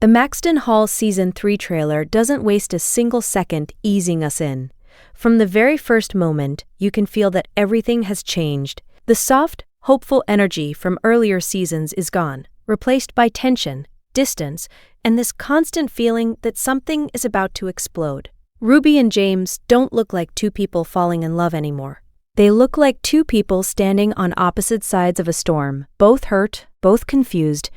The Maxton Hall Season 3 trailer doesn't waste a single second easing us in. From the very first moment, you can feel that everything has changed. The soft, hopeful energy from earlier seasons is gone, replaced by tension, distance, and this constant feeling that something is about to explode. Ruby and James don't look like two people falling in love anymore. They look like two people standing on opposite sides of a storm, both hurt, both confused,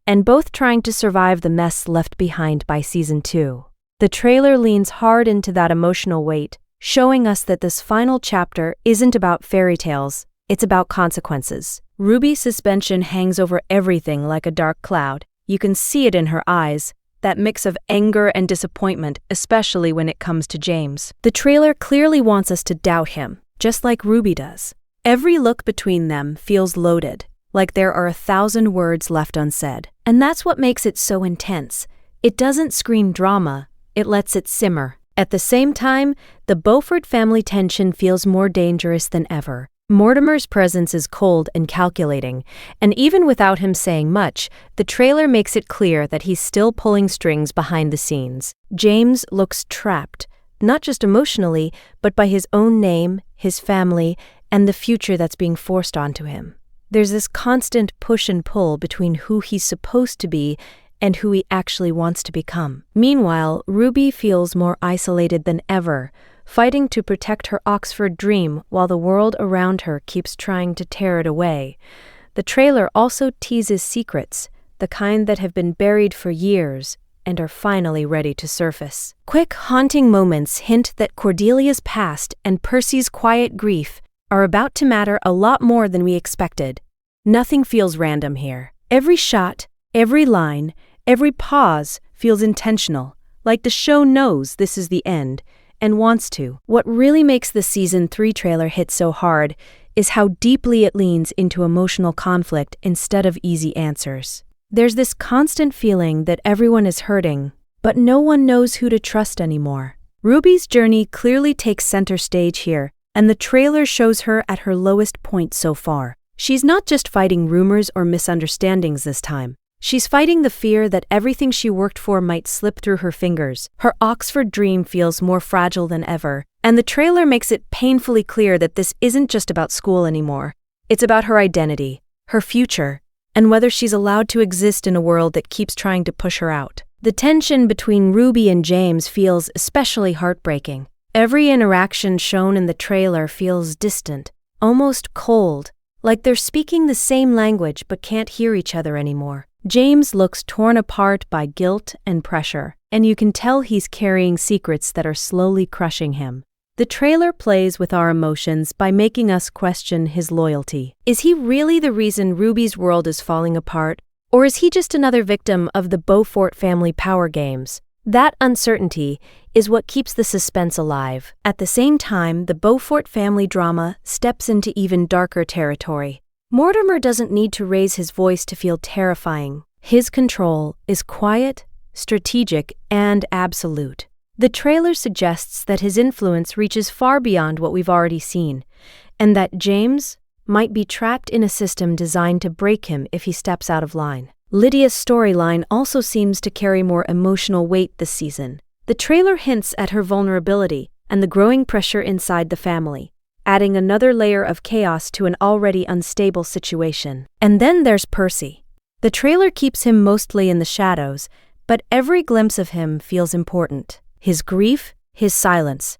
and both trying to survive the mess left behind by Season 2. The trailer leans hard into that emotional weight, showing us that this final chapter isn't about fairy tales, it's about consequences. Ruby's suspension hangs over everything like a dark cloud. You can see it in her eyes, that mix of anger and disappointment, especially when it comes to James. The trailer clearly wants us to doubt him, just like Ruby does. Every look between them feels loaded, like there are 1,000 words left unsaid. And that's what makes it so intense. It doesn't scream drama, it lets it simmer. At the same time, the Beaufort family tension feels more dangerous than ever. Mortimer's presence is cold and calculating, and even without him saying much, the trailer makes it clear that he's still pulling strings behind the scenes. James looks trapped, not just emotionally, but by his own name, his family, and the future that's being forced onto him. There's this constant push and pull between who he's supposed to be and who he actually wants to become. Meanwhile, Ruby feels more isolated than ever, fighting to protect her Oxford dream while the world around her keeps trying to tear it away. The trailer also teases secrets, the kind that have been buried for years and are finally ready to surface. Quick, haunting moments hint that Cordelia's past and Percy's quiet grief are about to matter a lot more than we expected. Nothing feels random here. Every shot, every line, every pause feels intentional, like the show knows this is the end and wants to. What really makes the Season 3 trailer hit so hard is how deeply it leans into emotional conflict instead of easy answers. There's this constant feeling that everyone is hurting, but no one knows who to trust anymore. Ruby's journey clearly takes center stage here, and the trailer shows her at her lowest point so far. She's not just fighting rumors or misunderstandings this time. She's fighting the fear that everything she worked for might slip through her fingers. Her Oxford dream feels more fragile than ever, and the trailer makes it painfully clear that this isn't just about school anymore. It's about her identity, her future, and whether she's allowed to exist in a world that keeps trying to push her out. The tension between Ruby and James feels especially heartbreaking. Every interaction shown in the trailer feels distant, almost cold, like they're speaking the same language but can't hear each other anymore. James looks torn apart by guilt and pressure, and you can tell he's carrying secrets that are slowly crushing him. The trailer plays with our emotions by making us question his loyalty. Is he really the reason Ruby's world is falling apart, or is he just another victim of the Beaufort family power games? That uncertainty is what keeps the suspense alive. At the same time, the Beaufort family drama steps into even darker territory. Mortimer doesn't need to raise his voice to feel terrifying. His control is quiet, strategic, and absolute. The trailer suggests that his influence reaches far beyond what we've already seen, and that James might be trapped in a system designed to break him if he steps out of line. Lydia's storyline also seems to carry more emotional weight this season. The trailer hints at her vulnerability and the growing pressure inside the family, adding another layer of chaos to an already unstable situation. And then there's Percy. The trailer keeps him mostly in the shadows, but every glimpse of him feels important. His grief, his silence.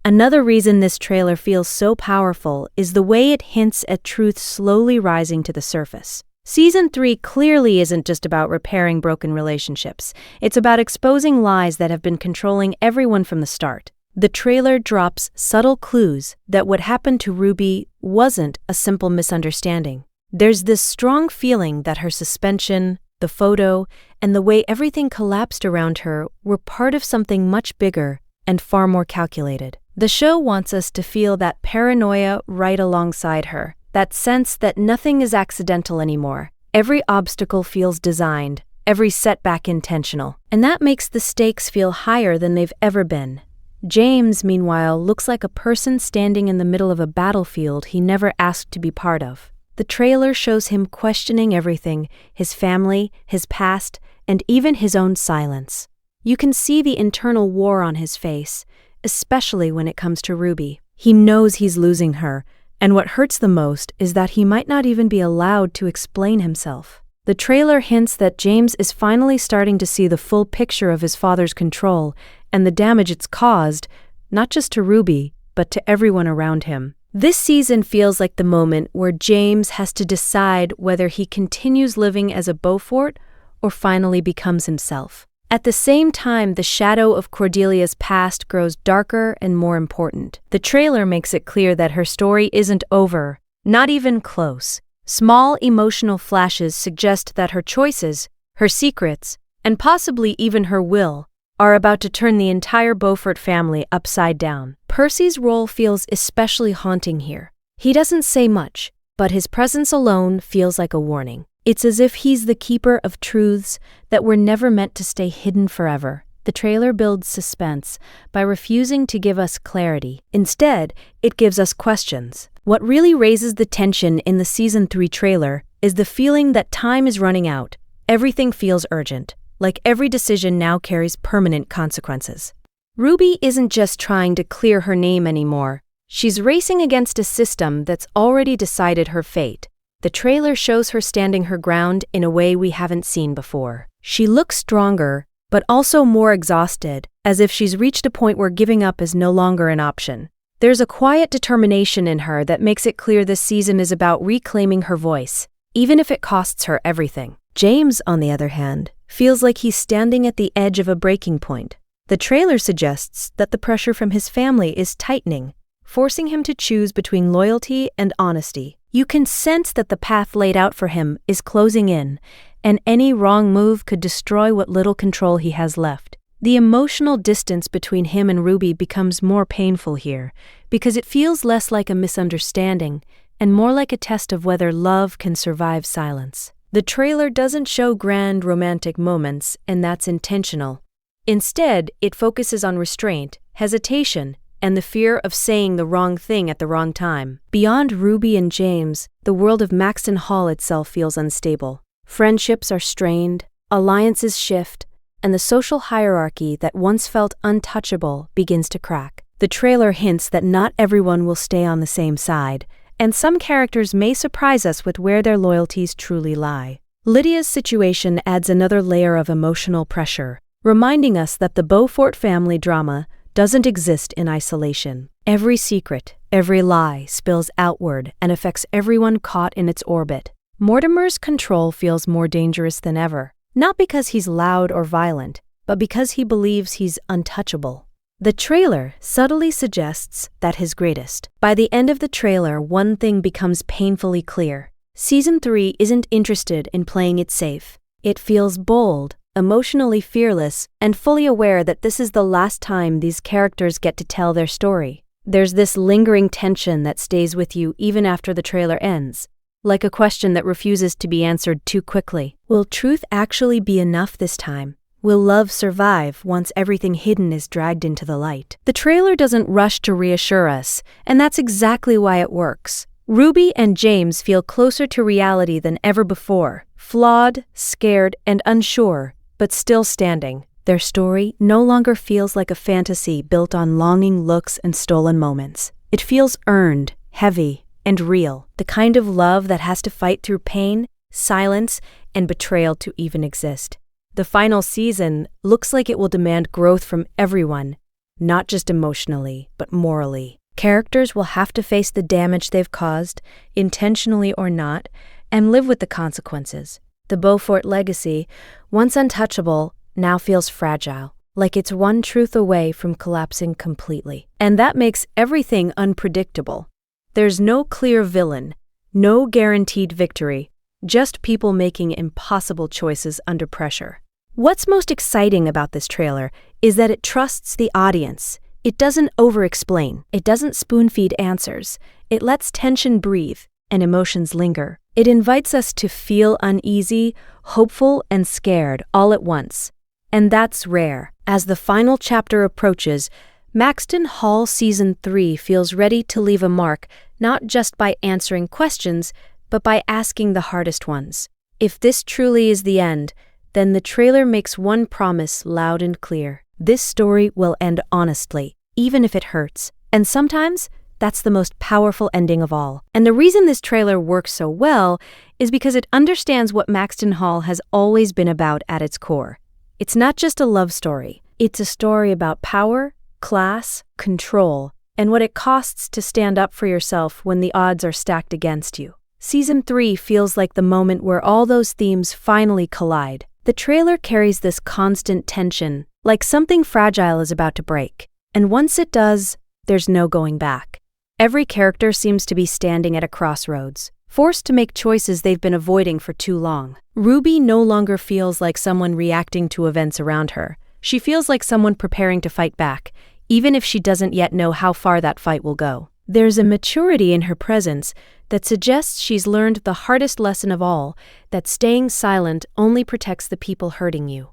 Another reason this trailer feels so powerful is the way it hints at truth slowly rising to the surface. Season 3 clearly isn't just about repairing broken relationships. It's about exposing lies that have been controlling everyone from the start. The trailer drops subtle clues that what happened to Ruby wasn't a simple misunderstanding. There's this strong feeling that her suspension, the photo, and the way everything collapsed around her were part of something much bigger and far more calculated. The show wants us to feel that paranoia right alongside her, that sense that nothing is accidental anymore. Every obstacle feels designed, every setback intentional, and that makes the stakes feel higher than they've ever been. James, meanwhile, looks like a person standing in the middle of a battlefield he never asked to be part of. The trailer shows him questioning everything, his family, his past, and even his own silence. You can see the internal war on his face, especially when it comes to Ruby. He knows he's losing her, and what hurts the most is that he might not even be allowed to explain himself. The trailer hints that James is finally starting to see the full picture of his father's control and the damage it's caused, not just to Ruby, but to everyone around him. This season feels like the moment where James has to decide whether he continues living as a Beaufort or finally becomes himself. At the same time, the shadow of Cordelia's past grows darker and more important. The trailer makes it clear that her story isn't over, not even close. Small emotional flashes suggest that her choices, her secrets, and possibly even her will, are about to turn the entire Beaufort family upside down. Percy's role feels especially haunting here. He doesn't say much, but his presence alone feels like a warning. It's as if he's the keeper of truths that were never meant to stay hidden forever. The trailer builds suspense by refusing to give us clarity. Instead, it gives us questions. What really raises the tension in the Season 3 trailer is the feeling that time is running out. Everything feels urgent, like every decision now carries permanent consequences. Ruby isn't just trying to clear her name anymore. She's racing against a system that's already decided her fate. The trailer shows her standing her ground in a way we haven't seen before. She looks stronger, but also more exhausted, as if she's reached a point where giving up is no longer an option. There's a quiet determination in her that makes it clear this season is about reclaiming her voice, even if it costs her everything. James, on the other hand, feels like he's standing at the edge of a breaking point. The trailer suggests that the pressure from his family is tightening, forcing him to choose between loyalty and honesty. You can sense that the path laid out for him is closing in, and any wrong move could destroy what little control he has left. The emotional distance between him and Ruby becomes more painful here, because it feels less like a misunderstanding and more like a test of whether love can survive silence. The trailer doesn't show grand romantic moments, and that's intentional. Instead, it focuses on restraint, hesitation, and the fear of saying the wrong thing at the wrong time. Beyond Ruby and James, the world of Maxton Hall itself feels unstable. Friendships are strained, alliances shift, and the social hierarchy that once felt untouchable begins to crack. The trailer hints that not everyone will stay on the same side, and some characters may surprise us with where their loyalties truly lie. Lydia's situation adds another layer of emotional pressure, reminding us that the Beaufort family drama doesn't exist in isolation. Every secret, every lie spills outward and affects everyone caught in its orbit. Mortimer's control feels more dangerous than ever, not because he's loud or violent, but because he believes he's untouchable. The trailer subtly suggests that his greatest. By the end of the trailer, one thing becomes painfully clear. Season 3 isn't interested in playing it safe. It feels bold, emotionally fearless, and fully aware that this is the last time these characters get to tell their story. There's this lingering tension that stays with you even after the trailer ends, like a question that refuses to be answered too quickly. Will truth actually be enough this time? Will love survive once everything hidden is dragged into the light? The trailer doesn't rush to reassure us, and that's exactly why it works. Ruby and James feel closer to reality than ever before, flawed, scared, and unsure, but still standing. Their story no longer feels like a fantasy built on longing looks and stolen moments. It feels earned, heavy, and real, the kind of love that has to fight through pain, silence, and betrayal to even exist. The final season looks like it will demand growth from everyone, not just emotionally, but morally. Characters will have to face the damage they've caused, intentionally or not, and live with the consequences. The Beaufort legacy, once untouchable, now feels fragile, like it's one truth away from collapsing completely. And that makes everything unpredictable. There's no clear villain, no guaranteed victory, just people making impossible choices under pressure. What's most exciting about this trailer is that it trusts the audience. It doesn't over-explain. It doesn't spoon-feed answers. It lets tension breathe and emotions linger. It invites us to feel uneasy, hopeful, and scared all at once. And that's rare. As the final chapter approaches, Maxton Hall Season 3 feels ready to leave a mark, not just by answering questions, but by asking the hardest ones. If this truly is the end, Then the trailer makes one promise loud and clear. This story will end honestly, even if it hurts. And sometimes, that's the most powerful ending of all. And the reason this trailer works so well is because it understands what Maxton Hall has always been about at its core. It's not just a love story. It's a story about power, class, control, and what it costs to stand up for yourself when the odds are stacked against you. Season 3 feels like the moment where all those themes finally collide. The trailer carries this constant tension, like something fragile is about to break. And once it does, there's no going back. Every character seems to be standing at a crossroads, forced to make choices they've been avoiding for too long. Ruby no longer feels like someone reacting to events around her. She feels like someone preparing to fight back, even if she doesn't yet know how far that fight will go. There's a maturity in her presence that suggests she's learned the hardest lesson of all, that staying silent only protects the people hurting you.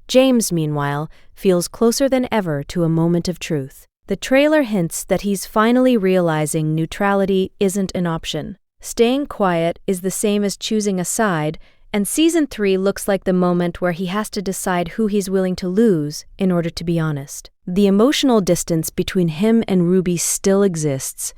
James, meanwhile, feels closer than ever to a moment of truth. The trailer hints that he's finally realizing neutrality isn't an option. Staying quiet is the same as choosing a side, and Season 3 looks like the moment where he has to decide who he's willing to lose in order to be honest. The emotional distance between him and Ruby still exists,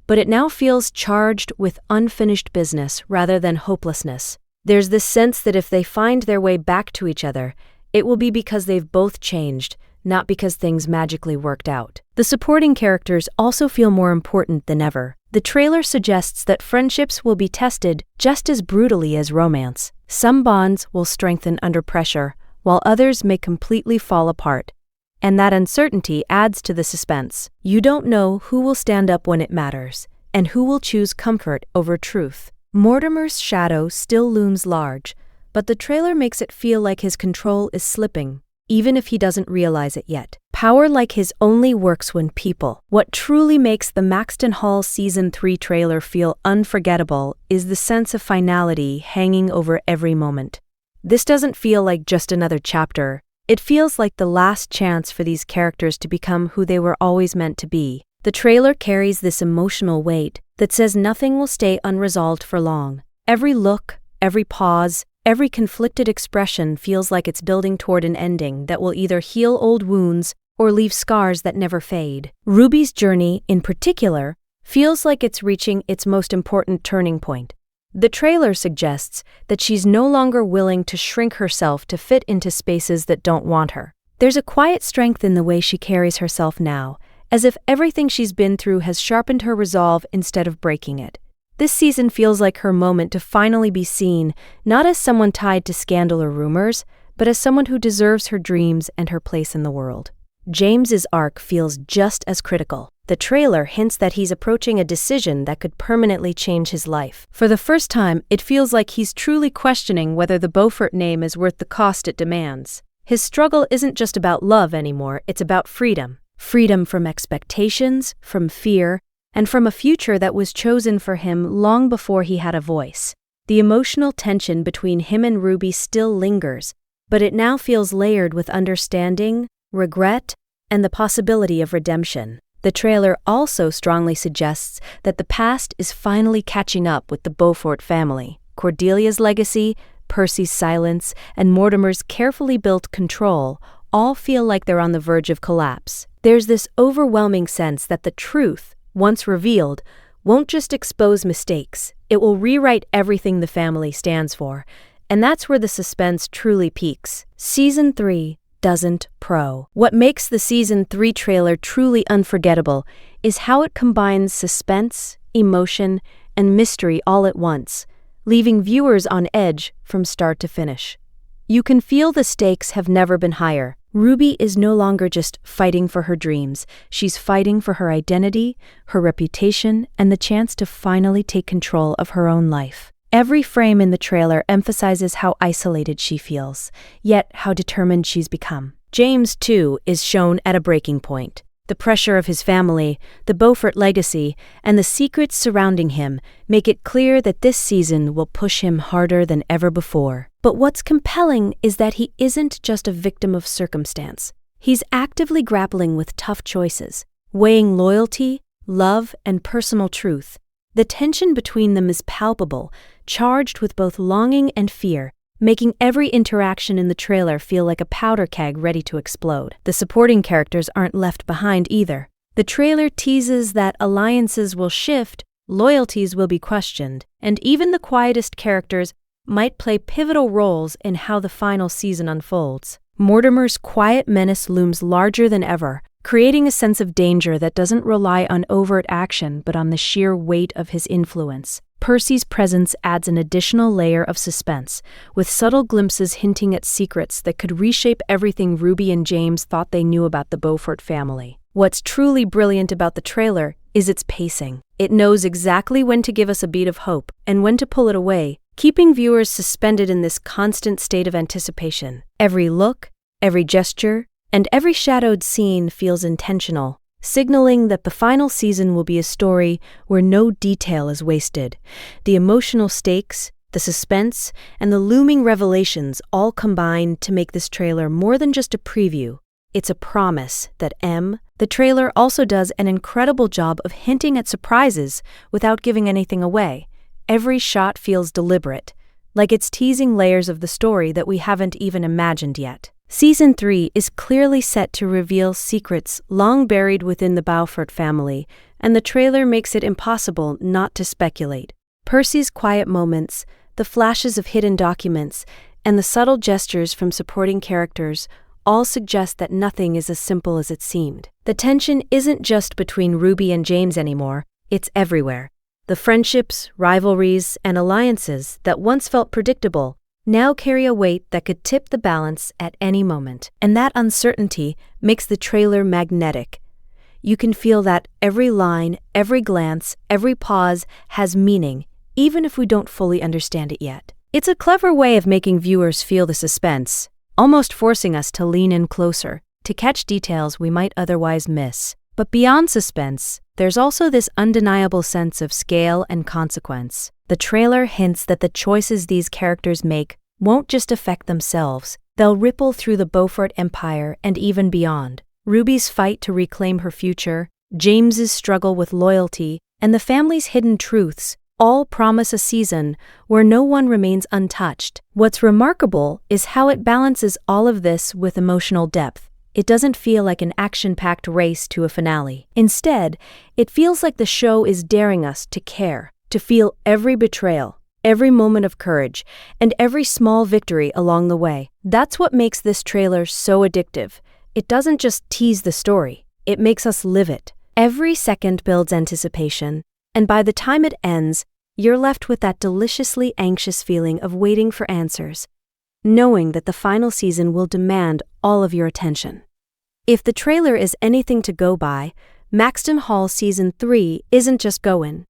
but it now feels charged with unfinished business rather than hopelessness. There's this sense that if they find their way back to each other, it will be because they've both changed, not because things magically worked out. The supporting characters also feel more important than ever. The trailer suggests that friendships will be tested just as brutally as romance. Some bonds will strengthen under pressure, while others may completely fall apart. And that uncertainty adds to the suspense. You don't know who will stand up when it matters, and who will choose comfort over truth. Mortimer's shadow still looms large, but the trailer makes it feel like his control is slipping, even if he doesn't realize it yet. Power like his only works when people. What truly makes the Maxton Hall Season 3 trailer feel unforgettable is the sense of finality hanging over every moment. This doesn't feel like just another chapter. It feels like the last chance for these characters to become who they were always meant to be. The trailer carries this emotional weight that says nothing will stay unresolved for long. Every look, every pause, every conflicted expression feels like it's building toward an ending that will either heal old wounds or leave scars that never fade. Ruby's journey, in particular, feels like it's reaching its most important turning point. The trailer suggests that she's no longer willing to shrink herself to fit into spaces that don't want her. There's a quiet strength in the way she carries herself now, as if everything she's been through has sharpened her resolve instead of breaking it. This season feels like her moment to finally be seen, not as someone tied to scandal or rumors, but as someone who deserves her dreams and her place in the world. James's arc feels just as critical. The trailer hints that he's approaching a decision that could permanently change his life. For the first time, it feels like he's truly questioning whether the Beaufort name is worth the cost it demands. His struggle isn't just about love anymore, it's about freedom. Freedom from expectations, from fear, and from a future that was chosen for him long before he had a voice. The emotional tension between him and Ruby still lingers, but it now feels layered with understanding, regret, and the possibility of redemption. The trailer also strongly suggests that the past is finally catching up with the Beaufort family. Cordelia's legacy, Percy's silence, and Mortimer's carefully built control all feel like they're on the verge of collapse. There's this overwhelming sense that the truth, once revealed, won't just expose mistakes, it will rewrite everything the family stands for, and that's where the suspense truly peaks. Season 3 doesn't pro. What makes the Season 3 trailer truly unforgettable is how it combines suspense, emotion, and mystery all at once, leaving viewers on edge from start to finish. You can feel the stakes have never been higher. Ruby is no longer just fighting for her dreams. She's fighting for her identity, her reputation, and the chance to finally take control of her own life. Every frame in the trailer emphasizes how isolated she feels, yet how determined she's become. James, too, is shown at a breaking point. The pressure of his family, the Beaufort legacy, and the secrets surrounding him make it clear that this season will push him harder than ever before. But what's compelling is that he isn't just a victim of circumstance. He's actively grappling with tough choices, weighing loyalty, love, and personal truth. The tension between them is palpable, charged with both longing and fear, making every interaction in the trailer feel like a powder keg ready to explode. The supporting characters aren't left behind either. The trailer teases that alliances will shift, loyalties will be questioned, and even the quietest characters might play pivotal roles in how the final season unfolds. Mortimer's quiet menace looms larger than ever, creating a sense of danger that doesn't rely on overt action but on the sheer weight of his influence. Percy's presence adds an additional layer of suspense, with subtle glimpses hinting at secrets that could reshape everything Ruby and James thought they knew about the Beaufort family. What's truly brilliant about the trailer is its pacing. It knows exactly when to give us a beat of hope and when to pull it away, keeping viewers suspended in this constant state of anticipation. Every look, every gesture, and every shadowed scene feels intentional, signaling that the final season will be a story where no detail is wasted. The emotional stakes, the suspense, and the looming revelations all combine to make this trailer more than just a preview. It's a promise that the trailer also does an incredible job of hinting at surprises without giving anything away. Every shot feels deliberate, like it's teasing layers of the story that we haven't even imagined yet. Season 3 is clearly set to reveal secrets long buried within the Beaufort family, and the trailer makes it impossible not to speculate. Percy's quiet moments, the flashes of hidden documents, and the subtle gestures from supporting characters all suggest that nothing is as simple as it seemed. The tension isn't just between Ruby and James anymore, it's everywhere. The friendships, rivalries, and alliances that once felt predictable now carry a weight that could tip the balance at any moment. And that uncertainty makes the trailer magnetic. You can feel that every line, every glance, every pause has meaning, even if we don't fully understand it yet. It's a clever way of making viewers feel the suspense, almost forcing us to lean in closer, to catch details we might otherwise miss. But beyond suspense, there's also this undeniable sense of scale and consequence. The trailer hints that the choices these characters make won't just affect themselves, they'll ripple through the Beaufort Empire and even beyond. Ruby's fight to reclaim her future, James's struggle with loyalty, and the family's hidden truths all promise a season where no one remains untouched. What's remarkable is how it balances all of this with emotional depth. It doesn't feel like an action-packed race to a finale. Instead, it feels like the show is daring us to care, to feel every betrayal, every moment of courage, and every small victory along the way. That's what makes this trailer so addictive. It doesn't just tease the story, it makes us live it. Every second builds anticipation, and by the time it ends, you're left with that deliciously anxious feeling of waiting for answers, knowing that the final season will demand all of your attention. If the trailer is anything to go by, Maxton Hall Season 3 isn't just goin'.